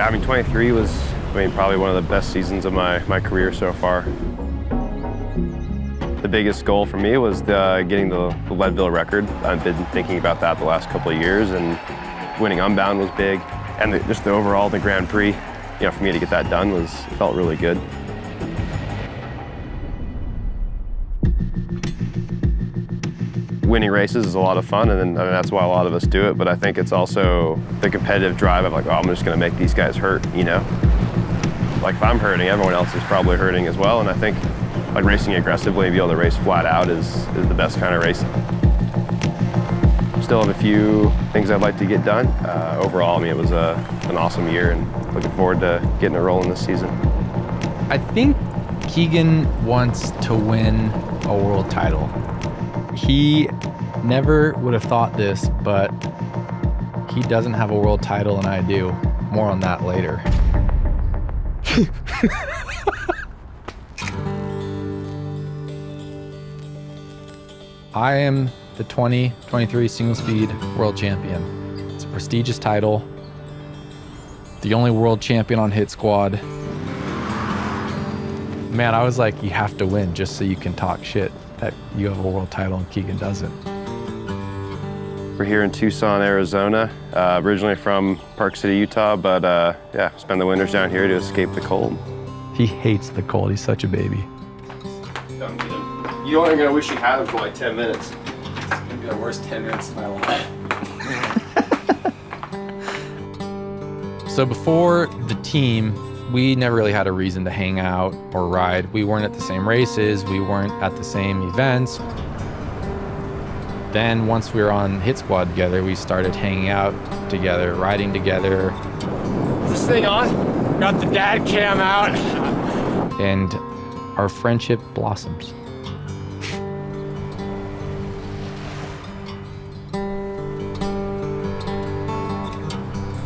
I mean, 23 was, probably one of the best seasons of my career so far. The biggest goal for me was getting the Leadville record. I've been thinking about that the last couple of years, and winning Unbound was big. And just the overall, the Grand Prix, for me to get that done felt really good. Winning races is a lot of fun, and that's why a lot of us do it, but I think it's also the competitive drive of like, oh, I'm just gonna make these guys hurt, Like if I'm hurting, everyone else is probably hurting as well, and I think like racing aggressively and be able to race flat out is the best kind of racing. Still have a few things I'd like to get done. Overall, it was an awesome year, and looking forward to getting a rolling this season. I think Keegan wants to win a world title. He never would have thought this, but he doesn't have a world title and I do. More on that later. I am the 2023 single speed world champion. It's a prestigious title. The only world champion on Hit Squad. Man, I was like, you have to win just so you can talk shit that you have a world title and Keegan doesn't. We're here in Tucson, Arizona, originally from Park City, Utah, but spend the winters down here to escape the cold. He hates the cold, he's such a baby. You only gonna wish you had him for like 10 minutes. It's gonna be the worst 10 minutes of my life. So before the team, we never really had a reason to hang out or ride. We weren't at the same races, we weren't at the same events. Then once we were on Hit Squad together, we started hanging out together, riding together. Is this thing on? Got the dad cam out. And our friendship blossoms.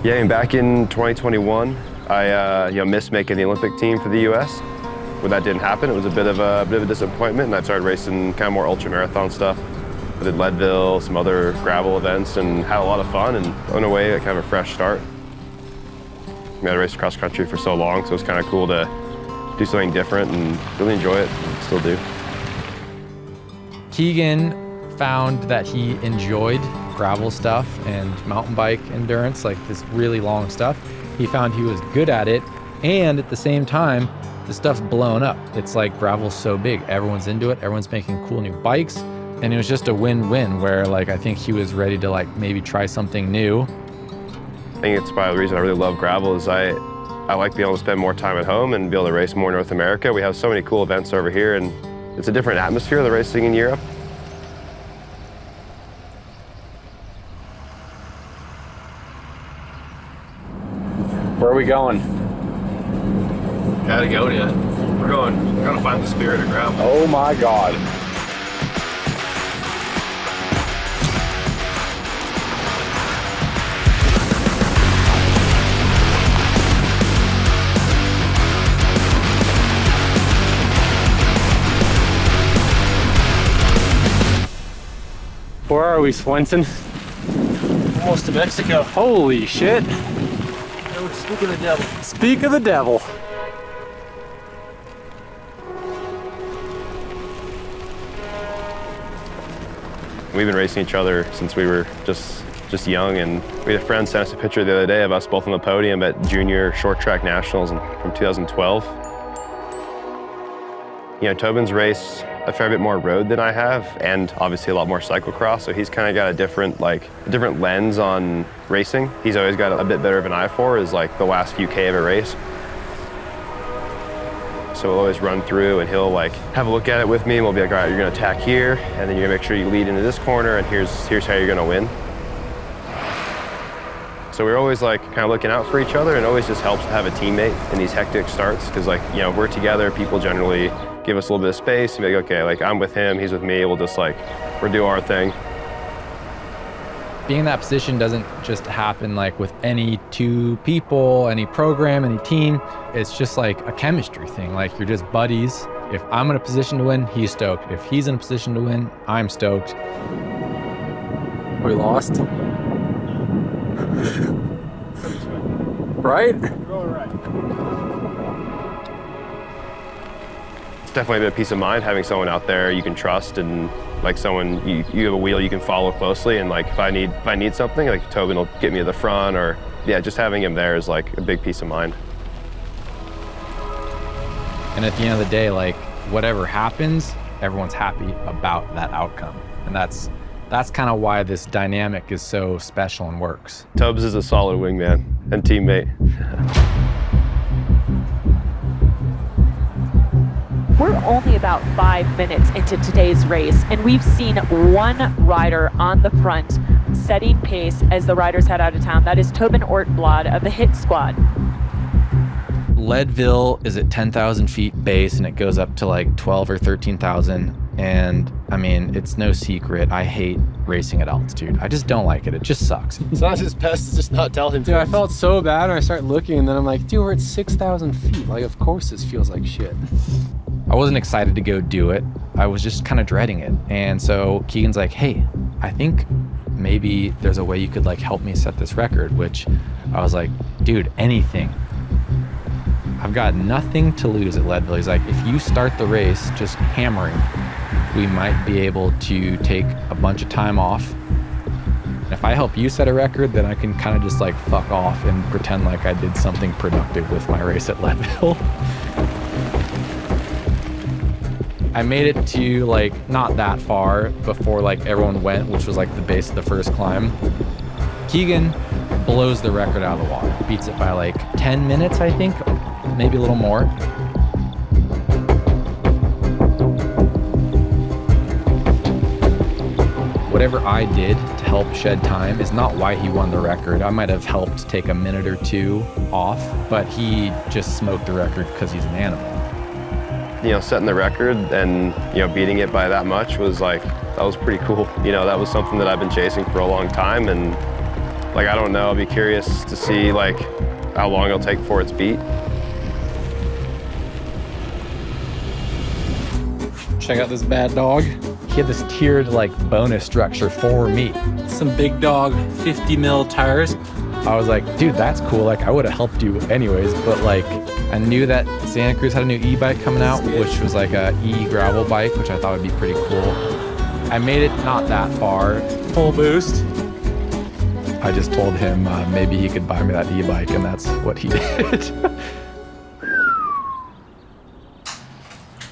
Yeah, and back in 2021, I missed making the Olympic team for the U.S. When that didn't happen, it was a bit of a disappointment, and I started racing kind of more ultra marathon stuff. I did Leadville, some other gravel events, and had a lot of fun, and on a way, kind of a fresh start. I raced cross country for so long, so it was kind of cool to do something different and really enjoy it, still do. Keegan found that he enjoyed gravel stuff and mountain bike endurance, like this really long stuff. He found he was good at it, and at the same time, the stuff's blown up. It's like gravel's so big, everyone's into it, everyone's making cool new bikes, and it was just a win-win where like I think he was ready to like maybe try something new. I think it's probably the reason I really love gravel is I like being able to spend more time at home and be able to race more in North America. We have so many cool events over here, and it's a different atmosphere than racing in Europe. Where are we going? Patagonia. We're gonna find the spirit of gravel. Oh my God. Where are we, Swenson? Almost to Mexico. Holy shit. Oh, speak of the devil. Speak of the devil. We've been racing each other since we were just young, and we had a friend send us a picture the other day of us both on the podium at Junior Short Track Nationals from 2012. Tobin's raced a fair bit more road than I have, and obviously a lot more cyclocross, so he's kind of got a different lens on racing. He's always got a bit better of an eye for is like the last few K of a race. So we'll always run through and he'll like have a look at it with me, and we'll be like, all right, you're gonna attack here, and then you're gonna make sure you lead into this corner, and here's how you're gonna win. So we're always like kind of looking out for each other, and it always just helps to have a teammate in these hectic starts, because we're together, people generally give us a little bit of space and be like, okay, like I'm with him, he's with me, we'll just we'll do our thing. Being in that position doesn't just happen like with any two people, any program, any team. It's just like a chemistry thing. Like you're just buddies. If I'm in a position to win, he's stoked. If he's in a position to win, I'm stoked. We lost. Right? It's definitely a bit of peace of mind having someone out there you can trust, and like someone you have a wheel you can follow closely, and like if I need something, like Tobin will get me to the front, or yeah, just having him there is like a big peace of mind. And at the end of the day, like whatever happens, everyone's happy about that outcome. And that's kind of why this dynamic is so special and works. Tubbs is a solid wingman and teammate. We're only about 5 minutes into today's race, and we've seen one rider on the front setting pace as the riders head out of town. That is Tobin Ortenblad of the Hit Squad. Leadville is at 10,000 feet base, and it goes up to like 12 or 13,000. And I mean, it's no secret, I hate racing at altitude. I just don't like it. It just sucks. It's not his best to just not tell him. Dude, I felt so bad when I started looking, and then I'm like, dude, we're at 6,000 feet. Like, of course this feels like shit. I wasn't excited to go do it. I was just kind of dreading it. And so Keegan's like, hey, I think maybe there's a way you could like help me set this record, which I was like, dude, anything. I've got nothing to lose at Leadville. He's like, if you start the race just hammering, we might be able to take a bunch of time off. And if I help you set a record, then I can kind of just like fuck off and pretend like I did something productive with my race at Leadville. I made it to like not that far before like everyone went, which was like the base of the first climb. Keegan blows the record out of the water, beats it by like 10 minutes, I think, maybe a little more. Whatever I did to help shed time is not why he won the record. I might have helped take a minute or two off, but he just smoked the record because he's an animal. You know, setting the record and, you know, beating it by that much was like, that was pretty cool. You know, that was something that I've been chasing for a long time, and like, I don't know, I'll be curious to see like how long it'll take before it's beat. Check out this bad dog. He had this tiered like bonus structure for me. Some big dog 50 mil tires. I was like, dude, that's cool. Like, I would have helped you anyways, but like, I knew that Santa Cruz had a new e-bike coming out, which was like a e-gravel bike, which I thought would be pretty cool. I made it not that far. Full boost. I just told him maybe he could buy me that e-bike, and that's what he did.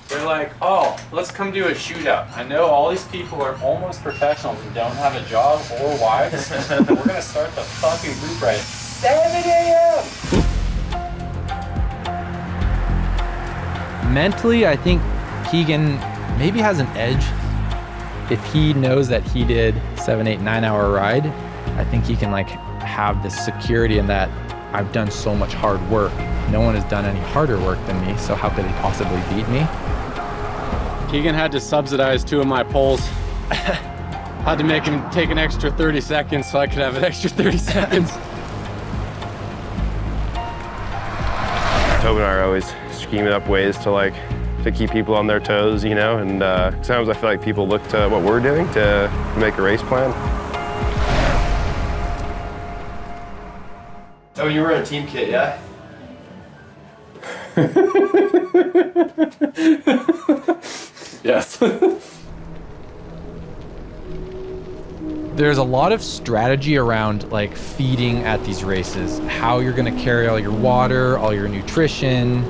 They're like, oh, let's come do a shootout. I know all these people are almost professionals and don't have a job or wives. We're gonna start the fucking group right at 7 a.m. Mentally, I think Keegan maybe has an edge. If he knows that he did 7, 8, 9 hour ride, I think he can like have this security in that I've done so much hard work. No one has done any harder work than me, so how could he possibly beat me? Keegan had to subsidize 2 of my poles. Had to make him take an extra 30 seconds so I could have an extra 30 seconds. Tobin and I are always scheming up ways to keep people on their toes, you know, and sometimes I feel like people look to what we're doing to make a race plan. Oh, you were in a team kit, yeah? Yes. There's a lot of strategy around like feeding at these races, how you're gonna carry all your water, all your nutrition.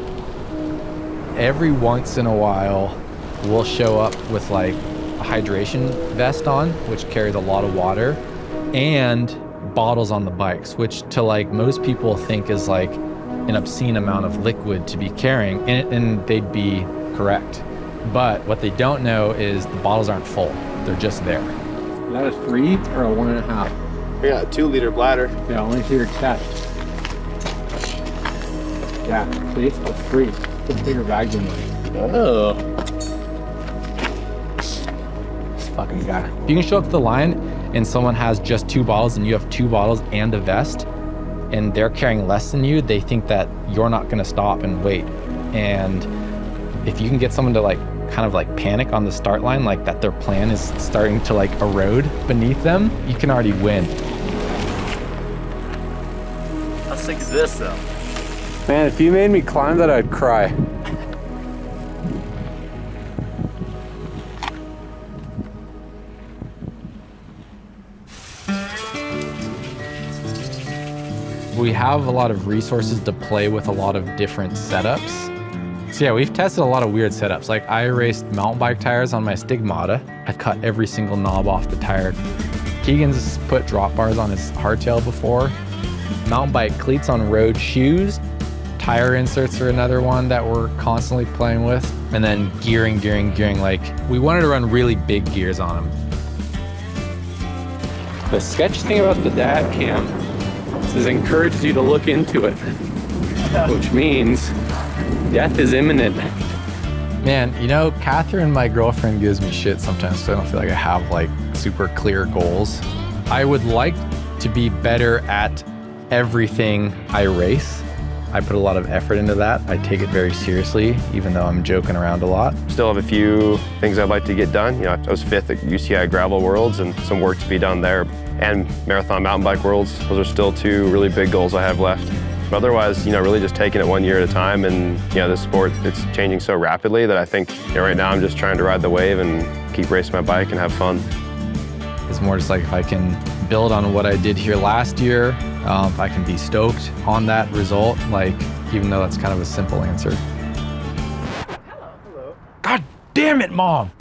Every once in a while, we'll show up with like a hydration vest on, which carries a lot of water, and bottles on the bikes, which to like most people think is like an obscene amount of liquid to be carrying, and they'd be correct. But what they don't know is the bottles aren't full, they're just there. Is that a 3 or a 1.5? We got a 2-liter bladder. Yeah, only to your chest. Yeah, see, that's 3. It's a bigger bag than mine. Oh. This fucking guy. If you can show up to the line and someone has just 2 bottles and you have 2 bottles and a vest, and they're carrying less than you, they think that you're not gonna stop and wait. And if you can get someone to like kind of like panic on the start line, like that their plan is starting to like erode beneath them, you can already win. How sick is this though? Man, if you made me climb that, I'd cry. We have a lot of resources to play with, a lot of different setups. So yeah, we've tested a lot of weird setups. Like I raced mountain bike tires on my Stigmata. I've cut every single knob off the tire. Keegan's put drop bars on his hardtail before. Mountain bike cleats on road shoes. Tire inserts are another one that we're constantly playing with. And then gearing. Like we wanted to run really big gears on them. The sketchy thing about the dad cam is encourages you to look into it, which means death is imminent. Man, you know, Catherine, my girlfriend, gives me shit sometimes, so I don't feel like I have like super clear goals. I would like to be better at everything I race. I put a lot of effort into that. I take it very seriously, even though I'm joking around a lot. Still have a few things I'd like to get done. You know, I was 5th at UCI Gravel Worlds and some work to be done there. And Marathon Mountain Bike Worlds, those are still 2 really big goals I have left. But otherwise, you know, really just taking it 1 year at a time. And, you know, this sport, it's changing so rapidly that I think, you know, right now I'm just trying to ride the wave and keep racing my bike and have fun. It's more just like if I can build on what I did here last year, if I can be stoked on that result, like, even though that's kind of a simple answer. Hello. God damn it, Mom!